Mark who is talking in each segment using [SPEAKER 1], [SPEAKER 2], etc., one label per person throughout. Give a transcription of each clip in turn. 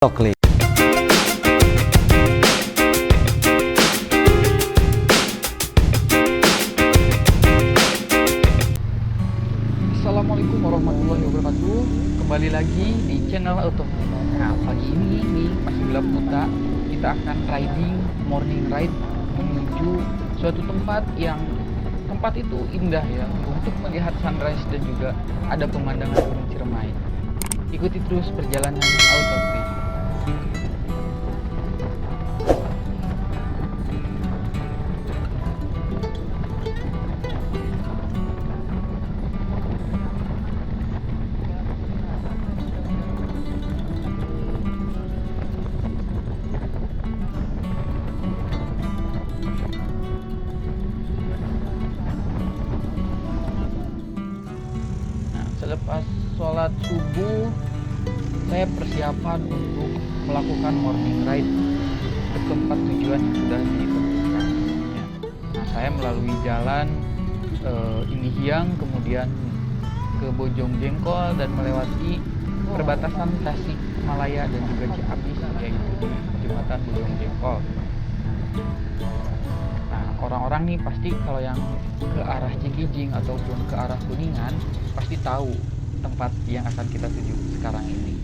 [SPEAKER 1] Klik.
[SPEAKER 2] Assalamualaikum warahmatullahi wabarakatuh. Kembali lagi di channel Auto. Nah, pagi ini nih masih gelap buta, kita akan riding morning ride menuju suatu tempat yang itu indah ya, untuk melihat sunrise dan juga ada pemandangan Gunung Ciremai. Ikuti terus perjalanan Auto. Selepas sholat subuh, saya persiapan untuk melakukan morning ride ke tempat tujuan yang sudah ditentukan. Nah, saya melalui jalan Indihiyang, kemudian ke Bojongjengkol dan melewati perbatasan Tasikmalaya dan juga Ciamis, yaitu di jembatan Bojongjengkol. Nah, orang-orang nih pasti kalau yang ke arah Cikijing ataupun ke arah Kuningan pasti tahu tempat yang akan kita tuju sekarang ini.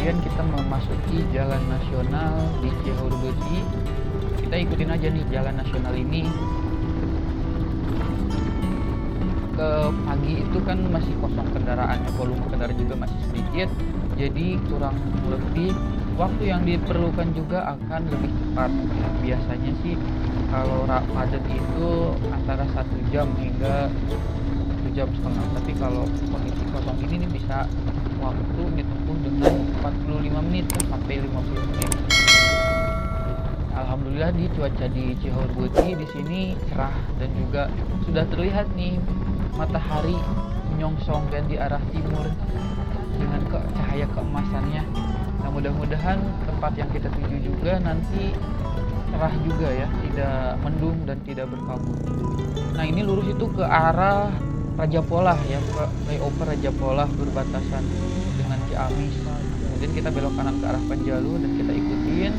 [SPEAKER 2] Kemudian kita memasuki jalan nasional di Cihaurubeuti. Kita ikutin aja nih jalan nasional ini. Ke pagi itu kan masih kosong kendaraannya, volume kendaraan juga masih sedikit. Jadi kurang lebih waktu yang diperlukan juga akan lebih cepat. Biasanya sih kalau padat itu antara 1 jam hingga 1 jam setengah. Tapi kalau kondisi kosong ini nih bisa waktu ditempuh dengan 45 menit sampai 50 menit. Alhamdulillah di cuaca di Cihaurubeuti di sini cerah dan juga sudah terlihat nih matahari menyongsong dan di arah timur dengan cahaya keemasannya. Nah, mudah-mudahan tempat yang kita tuju juga nanti cerah juga ya, tidak mendung dan tidak berkabut. Nah, ini lurus itu ke arah Raja Polah ya, flyover Raja Polah berbatasan dengan Ciamis. Kemudian kita belok kanan ke arah Panjalu dan kita ikutin.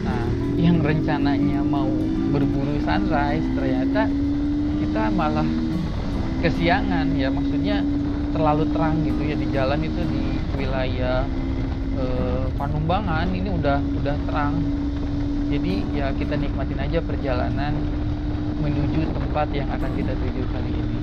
[SPEAKER 2] Nah, yang rencananya mau berburu sunrise ternyata kita malah kesiangan ya, maksudnya terlalu terang gitu ya di jalan itu di wilayah Panumbangan ini udah terang. Jadi ya kita nikmatin aja perjalanan menuju tempat yang akan kita tuju kali ini.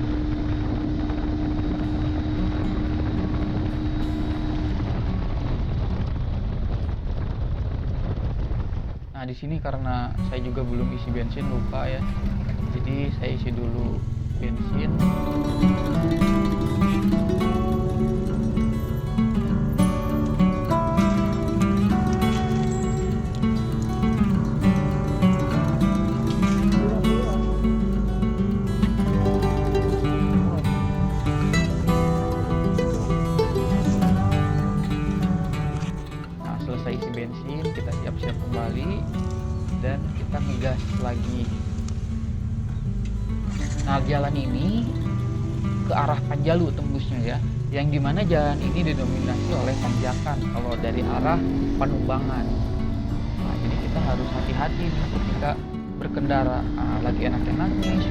[SPEAKER 2] Nah, di sini karena saya juga belum isi bensin, lupa ya. Jadi saya isi dulu bensin. Nah, selesai isi bensin, kita siap-siap kembali dan kita ngegas lagi. Nah, jalan ini ke arah Panjalu tembusnya ya, yang dimana jalan ini didominasi oleh tanjakan kalau dari arah Panumbangan. Nah, jadi kita harus hati-hati nih ketika berkendara. Nah, lagi enak-enak nih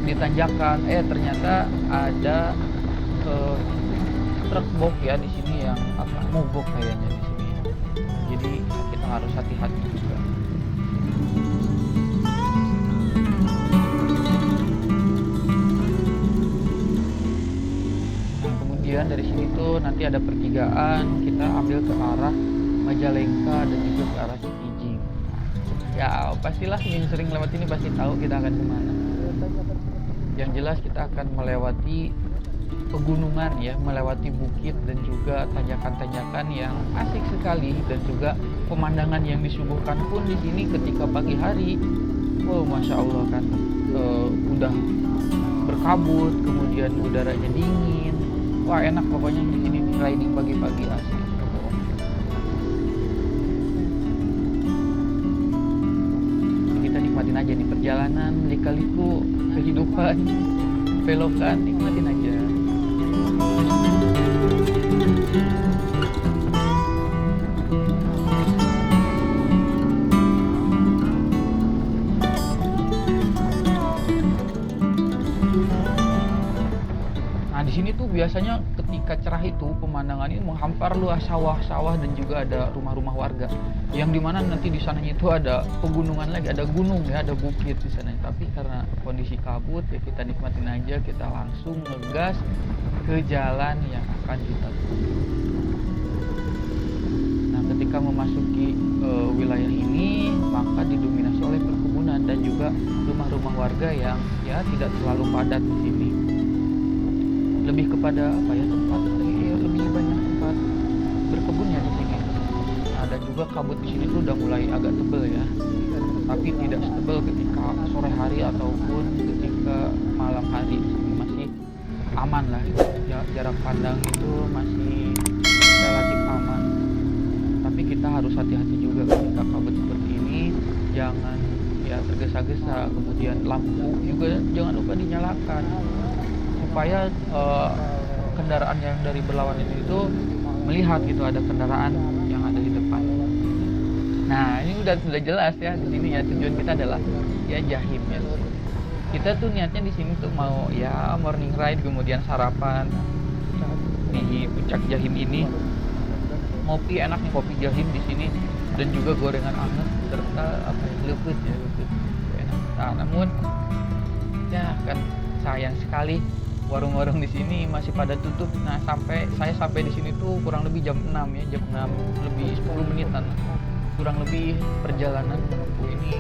[SPEAKER 2] di tanjakan, ternyata ada truk box ya di sini yang mogok kayaknya di sini. Jadi kita harus hati-hati juga. Kemudian dari sini tuh nanti ada pertigaan, kita ambil ke arah Majalengka dan juga ke arah Cikijing. Ya pastilah yang sering lewat ini pasti tahu kita akan kemana. Yang jelas kita akan melewati pegunungan ya, melewati bukit dan juga tanjakan-tanjakan yang asik sekali, dan juga pemandangan yang disuguhkan pun di sini ketika pagi hari, wow masya Allah kan, udah berkabut, kemudian udaranya dingin, wah enak pokoknya di sini riding pagi-pagi asik. Kita nikmatin aja nih perjalanan, lika-liku kehidupan, belokan, nikmatin aja. Nah, di sini tuh biasanya ketika cerah itu pemandangan ini menghampar luas sawah-sawah dan juga ada rumah-rumah warga. Yang dimana nanti di sananya itu ada pegunungan lagi, ada gunung ya, ada bukit di sana. Tapi karena kondisi kabut ya kita nikmatin aja, kita langsung ngegas ke jalan yang akan kita tuju. Nah, ketika memasuki wilayah ini maka didominasi oleh perkebunan dan juga rumah-rumah warga yang ya tidak terlalu padat di sini. Lebih kepada apa ya, tempat lebih banyak tempat berkebunnya di sini. Nah, dan juga kabut di sini tuh udah mulai agak tebel ya, tapi tidak setebel ketika sore hari ataupun ketika malam hari. Di sini masih aman lah ya, jarak pandang itu masih relatif aman. Tapi kita harus hati-hati juga ketika kabut seperti ini, jangan ya tergesa-gesa. Kemudian lampu juga jangan lupa dinyalakan supaya kendaraan yang dari berlawanan itu melihat gitu ada kendaraan yang ada di depan. Nah, ini udah jelas ya di sini ya, tujuan kita adalah ya Jahim ya. Kita tuh niatnya di sini tuh mau ya morning ride, kemudian sarapan di puncak Jahim ini. Ngopi enak nih, kopi Jahim di sini, dan juga gorengan anget serta apa ya, luput ya, luput enak. Nah, namun ya kan sayang sekali warung-warung di sini masih pada tutup. Nah, saya sampai di sini tuh kurang lebih jam 6 ya, jam 6 lebih 10 menitan. Kurang lebih perjalanan menempuh ini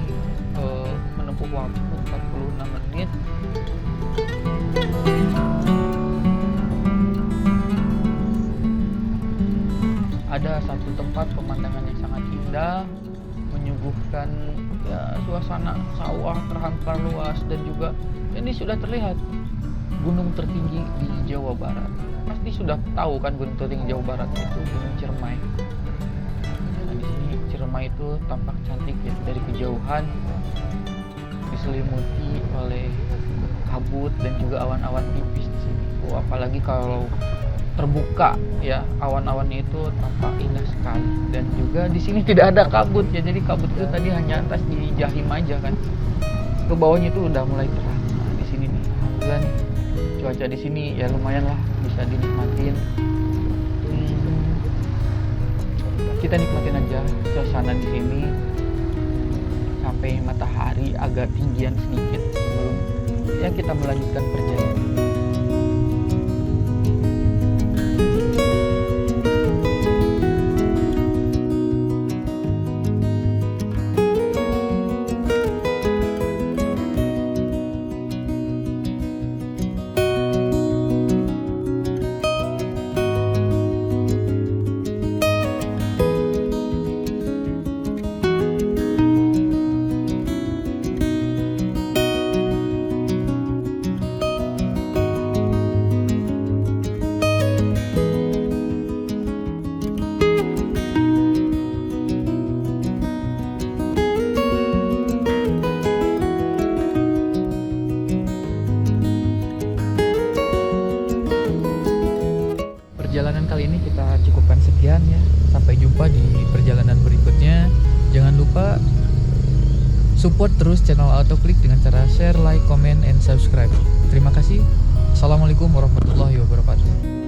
[SPEAKER 2] menempuh waktu 46 menit. Ada satu tempat pemandangan yang sangat indah, menyuguhkan ya suasana sawah terhampar luas, dan juga ini sudah terlihat gunung tertinggi di Jawa Barat. Pasti sudah tahu kan gunung tertinggi Jawa Barat itu Gunung Ciremai. Nah, di sini Ciremai itu tampak cantik ya dari kejauhan, diselimuti oleh kabut dan juga awan-awan tipis di sini. Apalagi kalau terbuka ya, awan-awannya itu tampak indah sekali. Dan juga di sini tidak ada kabut ya, jadi kabut itu tadi hanya atas di Jahim aja kan. Ke bawahnya itu udah mulai terang. Nah, di sini nih, alhamdulillah nih, cuaca di sini ya lumayan lah, bisa dinikmatin. Kita nikmatin aja suasana di sini sampai matahari agak tinggian sedikit sebelum ya kita melanjutkan perjalanan. Perjalanan kali ini kita cukupkan sekian ya. Sampai jumpa di perjalanan berikutnya. Jangan lupa support terus channel Autoklik dengan cara share, like, comment, and subscribe. Terima kasih. Assalamualaikum warahmatullahi wabarakatuh.